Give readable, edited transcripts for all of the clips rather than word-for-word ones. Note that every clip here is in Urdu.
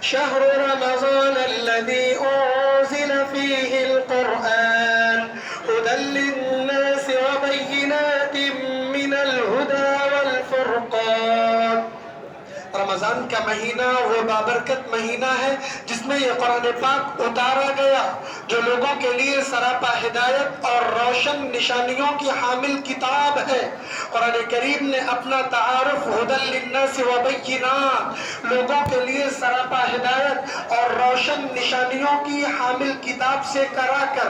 شهر رمضان الذي أنزل فيه القرآن هدى للناس وبينات من الهدى والفرقان. رمضان کا مہینہ وہ بابرکت مہینہ ہے جس میں یہ قرآن پاک اتارا گیا، جو لوگوں کے لیے سراپا ہدایت اور روشن نشانیوں کی حامل کتاب ہے. قرآن کریم نے اپنا تعارف ہدی للناس وبینات، لوگوں کے لیے سراپا ہدایت اور روشن نشانیوں کی حامل کتاب سے کرا کر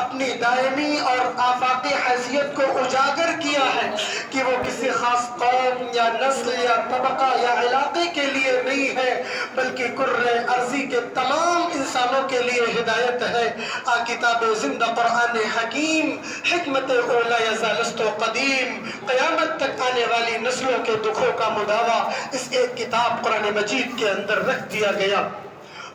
اپنی دائمی اور آفاقی حیثیت کو اجاگر کیا ہے کہ وہ کسی خاص قوم یا نسل یا طبقہ یا علاقے کے لیے نہیں ہے، بلکہ کرۂ ارضی کے تمام انسانوں کے لیے ہدایت ہے. کتاب زندہ قرآن حکیم، حکمت اولا یزالست و قدیم، قیامت تک آنے والی نسلوں کے دکھوں کا مداوا اس ایک کتاب قرآن مجید کے اندر رکھ دیا گیا.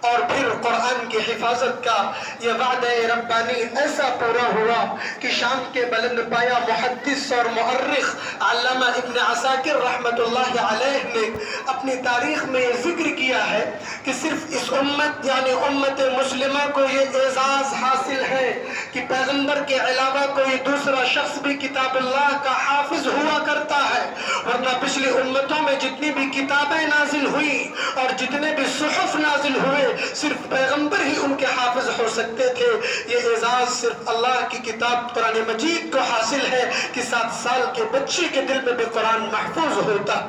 اور پھر قرآن کی حفاظت کا یہ وعدہ ربانی ایسا پورا ہوا کہ شام کے بلند پایا محدث اور مؤرخ علامہ ابن عساکر رحمت اللہ علیہ نے اپنی تاریخ میں یہ ذکر کیا ہے کہ صرف اس امت یعنی امت مسلمہ کو یہ اعزاز حاصل ہے کہ پیغمبر کے علاوہ کوئی دوسرا شخص بھی کتاب اللہ کا حافظ ہوا کرتا ہے، ورنہ پچھلی امتوں میں جتنی بھی کتابیں نازل ہوئی اور جتنے بھی صحف نازل ہوئے صرف پیغمبر ہی ان کے حافظ ہو سکتے تھے. یہ اعزاز صرف اللہ کی کتاب قرآن مجید کو حاصل ہے کہ 7 سال کے بچے کے دل میں بھی قرآن محفوظ ہوتا.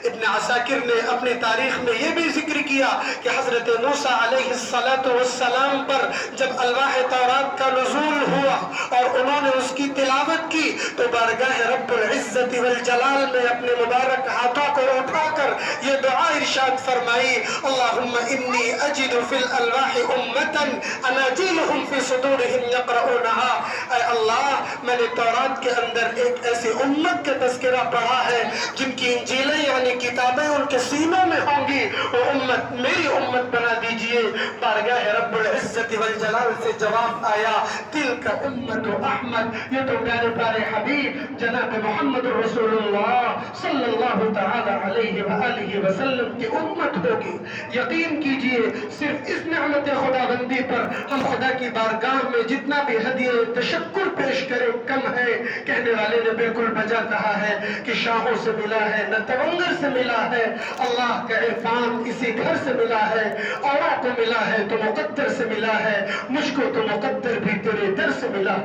ابن عساکر نے اپنی تاریخ میں یہ بھی ذکر کیا کہ حضرت موسیٰ علیہ السلام پر جب الواح تورات کا نزول ہوا اور انہوں نے اس کی تلاوت کی تو بارگاہ رب العزت والجلال میں اپنے مبارک ہاتھوں کو اٹھا کر یہ دعا ارشاد فرمائی، اللہم انی اجد فی الالواح امتا اناجیلہم فی صدورہم یقرؤونہا. اے اللہ، میں نے تورات کے اندر ایک ایسی امت کا تذکرہ پڑھا ہے جن کی انجیلیں یعنی کتابیں ان کے سینوں میں ہوں گی، وہ امت میری امت بنا دیجئے. بارگاہ رب العزت والجلال سے جواب آیا، تلک امت احمد، یہ تو پیارے پیارے حبیب جناب محمد رسول اللہ صلی اللہ تعالی علیہ وآلہ وسلم کی امت ہوگی. یقین کیجئے صرف اس نعمت خداوندی پر ہم خدا کی بارگاہ میں جتنا بھی ہدیہ تشکر پیش کریں کم ہے. کہنے والے نے بالکل بجا کہا ہے کہ شاہوں سے ملا ہے نہ تونگر سے ملا ہے، اللہ کا عرفان اسی گھر سے ملا ہے. اوروں کو ملا ہے تو مقدر سے ملا ہے، مجھ کو تو مقدر بھی تیرے در سے ملا.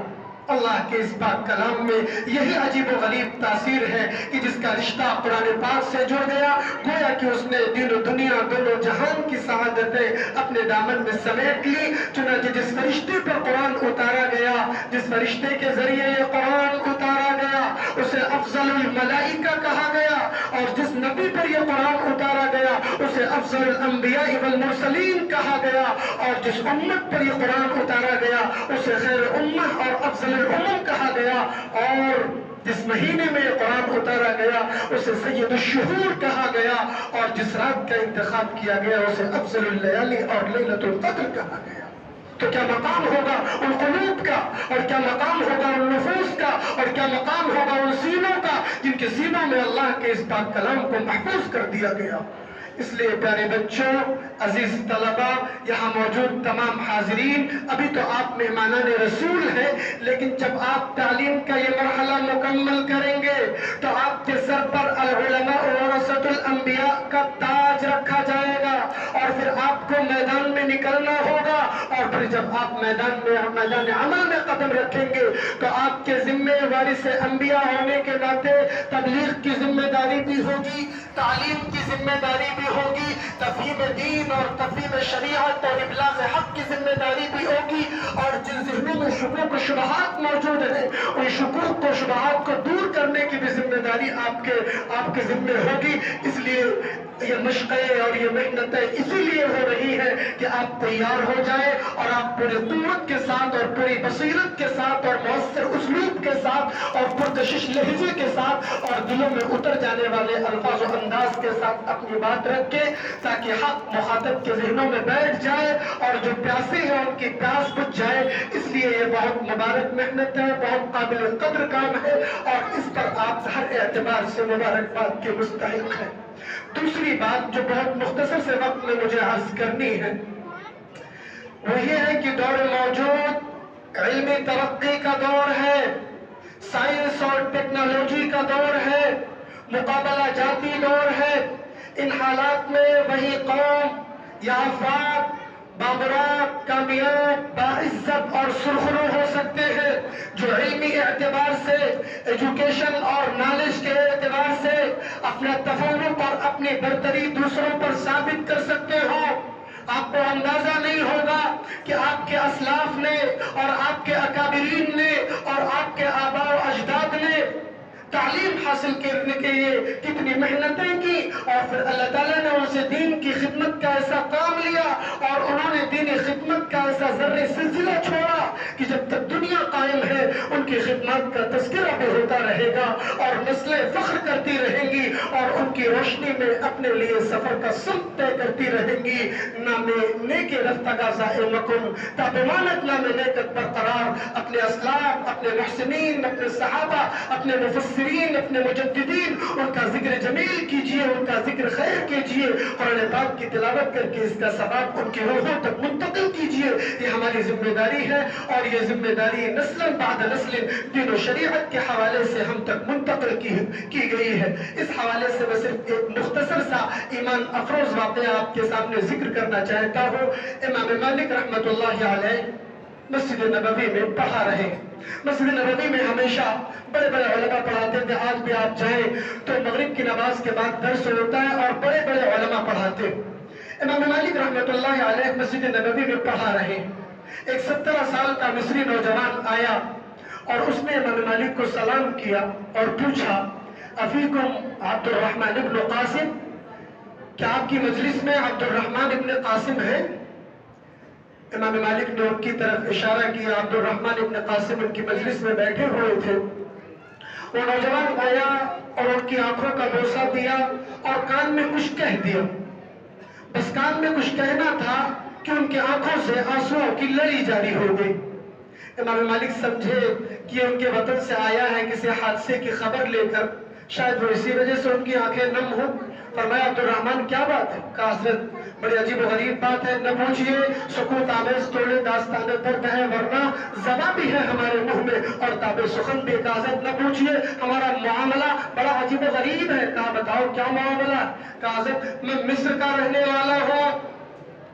اللہ کے اس پاک کلام میں یہی عجیب و غریب تاثیر ہے کہ جس کا رشتہ قرآن پاک سے جڑ گیا گویا کہ اس نے دین و دنیا دونوں جہان کی سعادتیں اپنے دامن میں سمیٹ لی. چنانچہ جس فرشتے پر قرآن اتارا گیا، جس فرشتے کے ذریعے یہ قرآن اتارا گیا اسے افضل الملائکہ کہا گیا، اور جس نبی پر یہ قرآن اتارا گیا اسے افضل الانبیاء والمرسلین کہا گیا، اور جس امت پر یہ قرآن اتارا گیا اسے خیر امہ اور افضل الامم کہا گیا، اور جس مہینے میں یہ قرآن اتارا گیا اسے سید الشہور کہا گیا، اور جس رات کا انتخاب کیا گیا اسے افضل اللیالی اور لیلۃ القدر کہا گیا. تو کیا مقام ہوگا ان قلوب کا، اور کیا مقام ہوگا ان نفوس کا، اور کیا مقام ہوگا ان سینوں کا جن کے سینوں میں اللہ کے اس پاک کلام کو محفوظ کر دیا گیا. اس لیے پیارے بچوں، عزیز طلبہ، یہاں موجود تمام حاضرین، ابھی تو آپ مہمانان رسول ہیں، لیکن جب آپ تعلیم کا یہ مرحلہ مکمل کریں گے تو آپ کے سر پر العلماء ورثۃ الانبیاء کا تاج رکھا جائے گا، اور پھر آپ کو میدان میں نکلنا ہوگا، اور پھر جب آپ میدان عمل میں قدم رکھیں گے تو آپ کے ذمہ وارث انبیاء ہونے کے ناطے تبلیغ کی ذمہ داری بھی ہوگی، تعلیم کی ذمہ داری بھی ہوگی، تفہیم دین اور تفہیم شریعت اور ابلاغ حق کی ذمہ داری بھی ہوگی، اور جن ذہنوں میں شکوک و شبہات موجود ہیں ان شکوک و شبہات کو دور کرنے کی بھی ذمہ داری آپ کے ذمہ ہوگی. اس لیے یہ مشقیں اور یہ محنتیں اسی لیے ہو رہی ہے کہ آپ تیار ہو جائیں اور آپ پوری قوت کے ساتھ اور پوری بصیرت کے ساتھ اور مؤثر اسلوب کے ساتھ اور پرکشش لہجے کے ساتھ اور دلوں میں اتر جانے والے الفاظ و انداز کے ساتھ اپنی بات رکھے تاکہ حق مخاطب کے ذہنوں میں بیٹھ جائے اور جو پیاسے ہیں ان کی پیاس بجھ جائے. اس لیے یہ بہت مبارک محنت ہے، بہت قابل قدر کام ہے، اور اس پر آپ ہر اعتبار سے مبارکباد کے مستحق ہیں. دوسری بات جو بہت مختصر سے وقت میں مجھے عرض کرنی ہے وہ یہ ہے کہ دور موجود علمی ترقی کا دور ہے، سائنس اور ٹیکنالوجی کا دور ہے، مقابلہ جاتی دور ہے۔ ان حالات میں وہی قوم یا افراد بامراد، کامیاب، باعزت اور سرخرو ہو سکتے ہیں جو علمی اعتبار سے، ایجوکیشن اور نالج کے اعتبار سے اپنا تفوق اور اپنی برتری دوسروں پر ثابت کر سکتے ہو۔ آپ کو اندازہ نہیں ہوگا کہ آپ کے اسلاف نے اور آپ کے اکابرین نے اور آپ کے آباء و اجداد نے تعلیم حاصل کرنے کے لیے کتنی محنتیں کی، اور پھر اللہ تعالیٰ نے ان سے دین کی خدمت کا ایسا کام لیا اور انہوں نے دین خدمت کا ایسا ذرے سلسلہ چھوڑا کہ جب تک دنیا قائم ہے ان کی خدمات کا تذکرہ بھی ہوتا رہے گا اور نسلیں فخر کرتی رہیں گی اور ان کی روشنی میں اپنے لیے سفر کا سمت طے کرتی رہیں گی۔ نام نیک رفتگا زائمکم تا بمانت نام نیکت برقرار، اپنے اسلاف، اپنے محسنین، اپنے صحابہ، اپنے مفسرین، اپنے مجددین، ان کا ذکر جمیل کیجئے، ان کا ذکر خیر کیجئے، قرآن پاک کی تلاوت کر کے اس کا ثواب ان کی روحوں تک منتقل کیجئے۔ یہ ہماری ذمہ داری ہے اور یہ ذمہ داری نسل بعد نسل دین و شریعت کے حوالے سے ہم تک منتقل کی گئی ہے۔ اس حوالے سے میں صرف ایک مختصر سا ایمان افروز واقعہ آپ کے سامنے ذکر کرنا چاہتا ہوں۔ امام مالک رحمۃ اللہ علیہ مسجد نبوی میں پڑھا رہے۔ مسجد نبوی میں ہمیشہ بڑے بڑے علماء پڑھاتے تھے۔ آج بھی آپ جائیں تو مغرب کی نماز کے بعد درس ہوتا ہے اور بڑے بڑے علماء پڑھاتے۔ امام مالک رحمۃ اللہ علیہ مسجد نبوی میں پڑھا رہے۔ ایک 17 سال کا مصری نوجوان آیا اور اس نے امام مالک کو سلام کیا اور پوچھا، افیکم عبد الرحمن ابن قاسم، کیا آپ کی مجلس میں عبد الرحمن ابن قاسم ہے؟ امام مالک نے ان کی طرف اشارہ کیا۔ عبد الرحمن ابن قاسم ان کی مجلس میں بیٹھے ہوئے تھے۔ وہ نوجوان آیا اور ان کی آنکھوں کا بوسہ دیا اور کان میں کچھ کہہ دیا۔ بس کان میں کچھ کہنا تھا کہ ان کی آنکھوں سے آنسوؤں کی لڑی جاری ہو گئی۔ امام مالک سمجھے کہ ان کے وطن سے آیا ہے کسی حادثے کی خبر لے کر، شاید وہ اسی وجہ سے ان کی آنکھیں نم ہوں۔ فرمایا، عبد الرحمن کیا بات ہے؟ کہا حضرت بڑی عجیب و غریب بات ہے، نہ پوچھئے، سکوت آمیز توڑے داستان درد ہے، ورنہ زباں بھی ہے ہمارے منہ میں اور تاب سخن بھی۔ کہا حضرت نہ پوچھئے، ہمارا معاملہ بڑا عجیب و غریب ہے۔ کہا بتاؤ کیا معاملہ؟ کہا حضرت میں مصر کا رہنے والا ہوں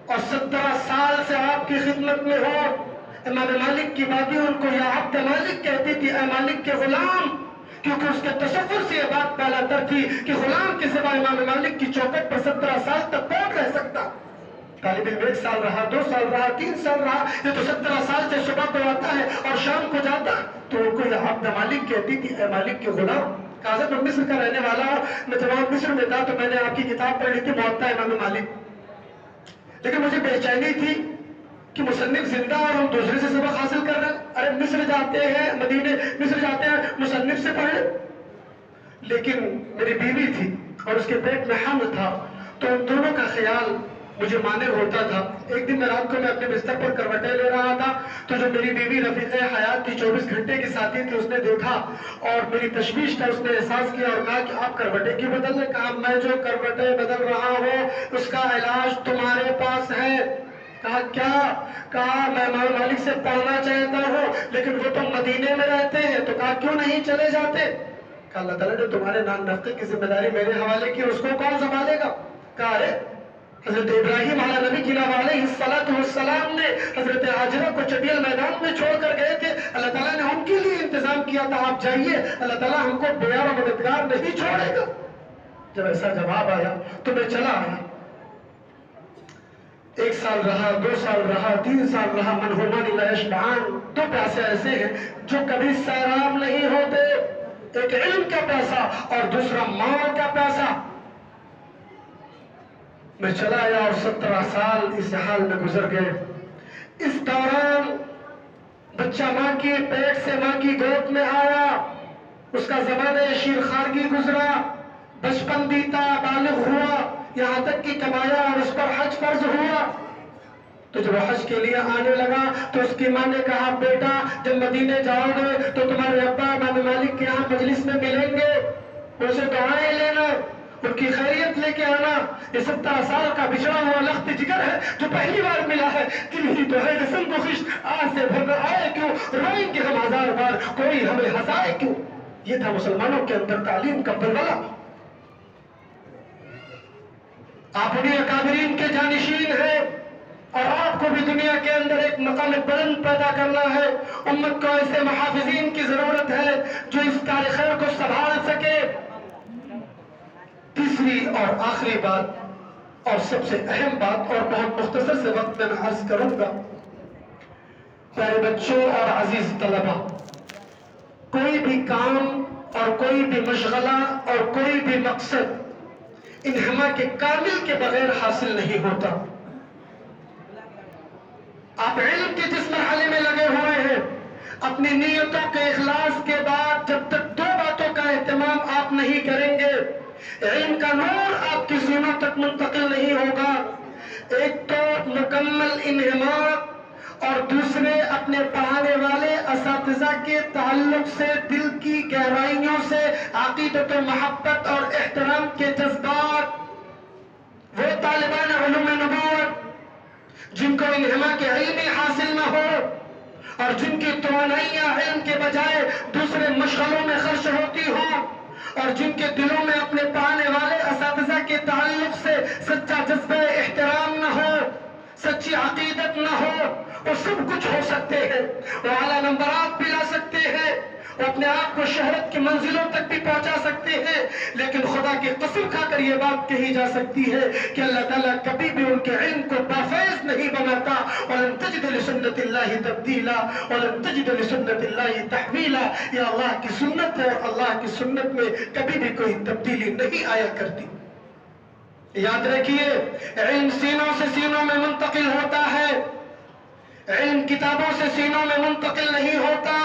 اور 17 سال سے آپ کی خدمت میں ہوں۔ امام مالک کی باتیں ان کو یا عبد مالک کہتی تھی، اے مالک کے غلام، کیونکہ اس کے تصور سے یہ بات پہلا تر تھی کہ غلام کے سوا امام مالک کی چوکھٹ پر 17 سال تک کون رہ سکتا؟ طالب علم 1 سال رہا، 2 سال رہا، 3 سال رہا، یہ تو 17 سال سے صبح کو آتا ہے اور شام کو جاتا۔ تو ان کو یہ عبد مالک کہتی تھی، اے مالک کے غلام۔ کہا حضرت میں مصر کا رہنے والا ہوں، میں جب وہاں مصر میں تھا تو میں نے آپ کی کتاب پڑھ لی تھی موطا امام مالک، لیکن مجھے بے چینی تھی کہ مصنف زندہ اور ہم دوسرے سے سبق حاصل کر رہے ہیں۔ ارے مصر جاتے ہیں، مدینے مصر جاتے ہیں، مصنف سے پڑھیں۔ لیکن میری بیوی تھی اور اس کے پیٹ میں حمل تھا، تو ان دونوں کا خیال مجھے مانے ہوتا تھا۔ ایک دن میں رات کو میں اپنے بستر پر کروٹیں لے رہا تھا تو جو میری بیوی رفیق حیات تھی، 24 گھنٹے کی ساتھی تھی، اس نے دیکھا اور میری تشویش کا اس نے احساس کیا اور کہا کہ آپ کروٹیں کیوں بدل رہے؟ کہا میں جو کروٹیں بدل رہا ہوں اس کا علاج تمہارے پاس ہے۔ کہا کیا؟ کہا میں امام مالک سے پڑھنا چاہتا ہوں لیکن وہ تو مدینے میں رہتے ہیں۔ تو کہا کیوں نہیں چلے جاتے؟ کہا اللہ تعالیٰ نے تمہارے نان نفقے کی ذمہ داری میرے حوالے کی، اس کو کون سنبھالے گا؟ کہا ارے حضرت ابراہیم علیہ نبی کی علیہ السلام نے حضرت حاجرہ کو چٹیل میدان میں چھوڑ کر گئے تھے، اللہ تعالیٰ نے ان کے لیے انتظام کیا تھا، آپ جائیے، اللہ تعالیٰ ہم کو بیار و مددگار نہیں چھوڑے گا۔ جب ایسا جواب آیا تو میں چلا آیا۔ 1 سال رہا، 2 سال رہا، 3 سال رہا، منہومان لا یشبعان۔ 2 پیاسے ایسے ہیں جو کبھی سیراب نہیں ہوتے، ایک علم کا پیاسا اور دوسرا مال کا پیاسا۔ میں چلا آیا اور 17 سال اس حال میں گزر گئے۔ اس دوران بچہ ماں کی پیٹ سے ماں کی گود میں آیا، اس کا زمانہ شیرخواری گزرا، بچپن بیتا، بالغ ہوا، یہاں تک کہ کمایا اور اس پر حج فرض ہوا۔ تو جب وہ حج کے لیے آنے لگا تو اس کی ماں نے کہا بیٹا جب مدینے جاؤ گے تو تمہارے ابا امام مالک کے یہاں مجلس میں ملیں گے، ان سے دعائیں لینا۔ ان کی خیریت لے کے آنا. یہ 17 سال کا بچھڑا ہوا لخت جگر ہے جو پہلی بار ملا ہے. دل ہی تو ہے جسم کو خش آج سے بھر کر آئے کیوں, روئیں گے ہم 1000 بار, کوئی ہمیں ہنسائے کیوں. یہ تھا مسلمانوں کے اندر تعلیم کا بلبلہ. آپ انہیں اکابرین کے جانشین ہیں اور آپ کو بھی دنیا کے اندر ایک مقام بلند پیدا کرنا ہے. امت کو ایسے محافظین کی ضرورت ہے جو اس کار خیر کو سنبھال سکے. تیسری اور آخری بات اور سب سے اہم بات, اور بہت مختصر سے وقت میں عرض کروں گا. پیارے بچوں اور عزیز طلبہ, کوئی بھی کام اور کوئی بھی مشغلہ اور کوئی بھی مقصد انہما کے کامل کے بغیر حاصل نہیں ہوتا. آپ علم کے جس مرحلے میں لگے ہوئے ہیں, اپنی نیتوں کے اخلاص کے بعد جب تک 2 باتوں کا اہتمام آپ نہیں کریں گے, علم کا نور آپ کی سینوں تک منتقل نہیں ہوگا. ایک تو مکمل انہماک, اور دوسرے اپنے پڑھانے والے اساتذہ کے تعلق سے دل کی گہرائیوں سے عقیدت و محبت اور احترام کے جذبات. وہ طالبان علوم نبوت جن کو انہما کے علم حاصل نہ ہو اور جن کی توانائیاں علم کے بجائے دوسرے مشغلوں میں خرچ ہوتی ہوں, اور جن کے دلوں میں اپنے پڑھانے والے اساتذہ کے تعلق سے سچا جذبہ احترام نہ ہو, سچی عقیدت نہ ہو, وہ سب کچھ ہو سکتے ہیں, وہ اعلیٰ نمبرات بھی لا سکتے ہیں, وہ اپنے آپ کو شہرت کی منزلوں تک بھی پہنچا سکتے ہیں, لیکن خدا کی قسم کھا کر یہ بات کہی جا سکتی ہے کہ اللہ تعالیٰ کبھی بھی ان کے علم کو بافیض نہیں بناتا. وَلَن تَجِدَ لِسُنَّةِ اللَّهِ تَبْدِيلًا وَلَن تَجِدَ لِسُنَّةِ اللَّهِ تَحْوِيلًا. یہ اللہ کی سنت ہے اور اللہ کی سنت میں کبھی بھی کوئی تبدیلی نہیں آیا کرتی. یاد رکھیے, علم سینوں سے سینوں میں منتقل ہوتا ہے, علم کتابوں سے سینوں میں منتقل نہیں ہوتا.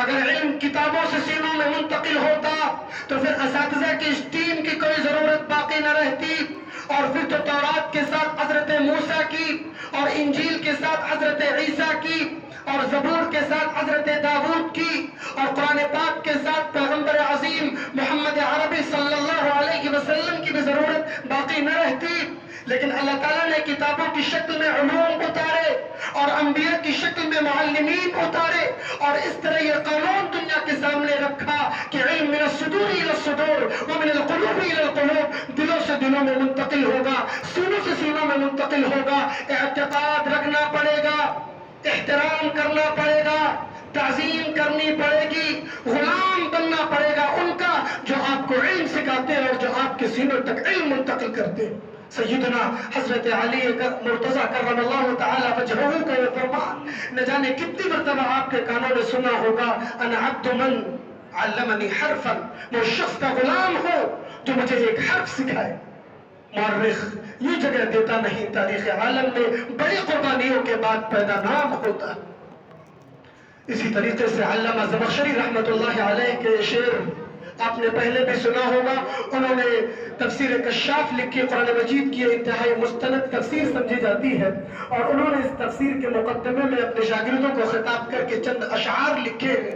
اگر علم کتابوں سے سینوں میں منتقل ہوتا تو پھر اساتذہ کی اس ٹیم کی کوئی ضرورت باقی نہ رہتی, اور پھر تو تورات کے ساتھ حضرت موسیٰ کی, اور انجیل کے ساتھ حضرت عیسیٰ کی, اور زبور کے ساتھ حضرت داؤد کی, اور قرآن پاک کے ساتھ پیغمبر عظیم محمد عربی صلی اللہ علیہ وسلم کی بھی ضرورت باقی نہ رہتی. لیکن اللہ تعالیٰ نے کتابوں کی شکل میں علوم اتارے اور انبیاء کی شکل میں معلمین اتارے, اور اس طرح یہ قانون دنیا کے سامنے رکھا کہ علم من الصدور الى الصدور ومن القلوب الى القلوب, دلوں سے دلوں میں منتقل ہوگا, سینوں سے سینوں میں منتقل ہوگا. اعتقاد رکھنا پڑے گا, احترام کرنا پڑے گا, تعظیم کرنی پڑے گی, غلام بننا پڑے گا ان کا جو آپ کو علم سکھاتے ہیں اور جو آپ کے سینوں تک علم منتقل کرتے ہیں. سیدنا حضرت علی مرتضی کرم اللہ تعالی وجہہ کا یہ فرمان نہ جانے کتنی مرتبہ آپ کے کانوں میں سنا ہوگا, انا عبد من علمنی حرفا, میں شخص کا غلام ہوں جو مجھے ایک حرف سکھائے. مورخ یہ جگہ دیتا نہیں, تاریخ عالم میں بڑی قربانیوں کے بعد پیدا نام ہوتا. اسی طریقے سے علامہ زمخشری رحمت اللہ علیہ کے شعر آپ نے پہلے بھی سنا ہوگا. انہوں نے تفسیر کشاف لکھی, قرآن مجید کی انتہائی مستند تفسیر سمجھی جاتی ہے, اور انہوں نے اس تفسیر کے مقدمے میں اپنے شاگردوں کو خطاب کر کے چند اشعار لکھے ہیں.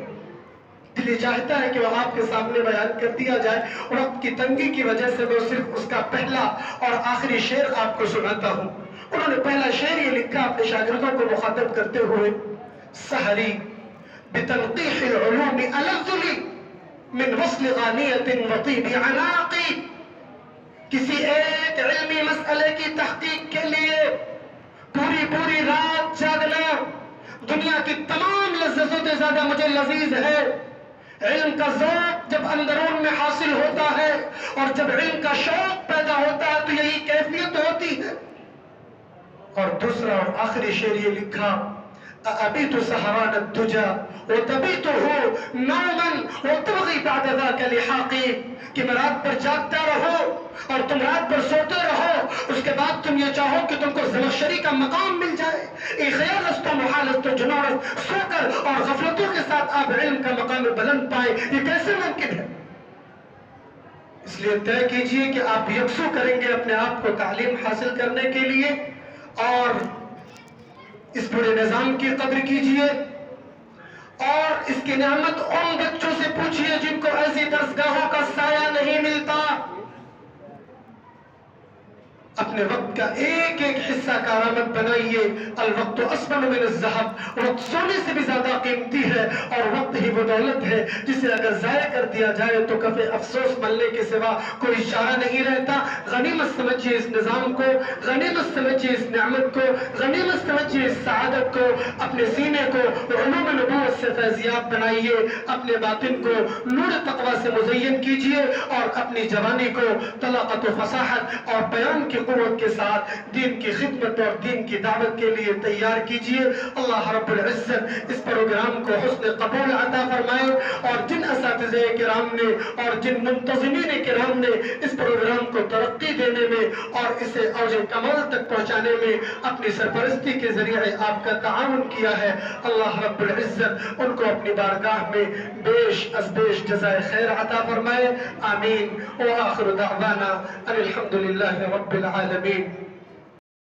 دل چاہتا ہے کہ وہ آپ کے سامنے بیان کر دیا جائے, اور وقت کی تنگی کی وجہ سے میں صرف اس کا پہلا اور آخری شعر آپ کو سناتا ہوں. انہوں نے پہلا شعر یہ لکھا اپنے شاگردوں کو مخاطب کرتے ہوئے, سحری بتنقیح العلوم الذ لی من وصل غانیت وطیب عناقی. کسی ایک علمی مسئلے کی تحقیق کے لیے پوری رات جاگنا دنیا کی تمام لذتوں سے زیادہ مجھے لذیذ ہے. علم کا ذوق جب اندرون میں حاصل ہوتا ہے اور جب علم کا شوق پیدا ہوتا ہے تو یہی کیفیت ہوتی ہے. اور دوسرا اور آخری شعر یہ لکھا, أبيت سهران الدجى وتبيته نوما وتبغي بعد ذاك لحاقي, کہ میں رات پر جاگتا رہو اور تم رات پر سوتے رہو, اس کے بعد تم یہ چاہو کہ تم کو زمخشری کا مقام مل جائے. خیالست و محالست و جنورت, سو کر اور غفلتوں کے ساتھ آپ علم کا مقام بلند پائے, یہ کیسے ممکن ہے؟ اس لیے طے کیجئے کہ آپ یکسو کریں گے اپنے آپ کو تعلیم حاصل کرنے کے لیے, اور اس بڑے نظام کی قدر کیجئے, اور اس کی نعمت ان بچوں سے پوچھئے جن کو ایسی درسگاہوں کا سایہ نہیں ملتا. اپنے وقت کا ایک ایک حصہ کارآمد بنائیے. الوقت اسمن من الذهب، وقت سونے سے بھی زیادہ قیمتی ہے، اور وقت ہی وہ دولت ہے جسے اگر ضائع کر دیا جائے تو کبھی افسوس ملنے کے سوا کوئی چارہ نہیں رہتا. غنیمت سمجھیے اس نظام کو، غنیمت سمجھیے اس نعمت کو، غنیمت سمجھیے اس سعادت کو. اپنے سینے کو علوم نبوت سے فیضیاب بنائیے، اپنے باطن کو نور تقوی سے مزین کیجیے، اور اپنی جوانی کو طلاقت و فصاحت اور بیان کی قوت کے ساتھ دین کی خدمت اور دین کی دعوت کے لیے تیار کیجیے. اللہ رب العزت اس پروگرام کو حسن قبول عطا فرمائے، اور جن اساتذہ کرام نے اور جن منتظمین کرام نے اس پروگرام کو ترقی دینے میں اور اسے اوج کمال تک پہنچانے میں اپنی سرپرستی کے ذریعے آپ کا تعاون کیا ہے، اللہ رب العزت ان کو اپنی بارگاہ میں بیش از بیش جزائے خیر عطا فرمائے. آمین. وآخر دعوانا ان الحمد للہ رب العالمین.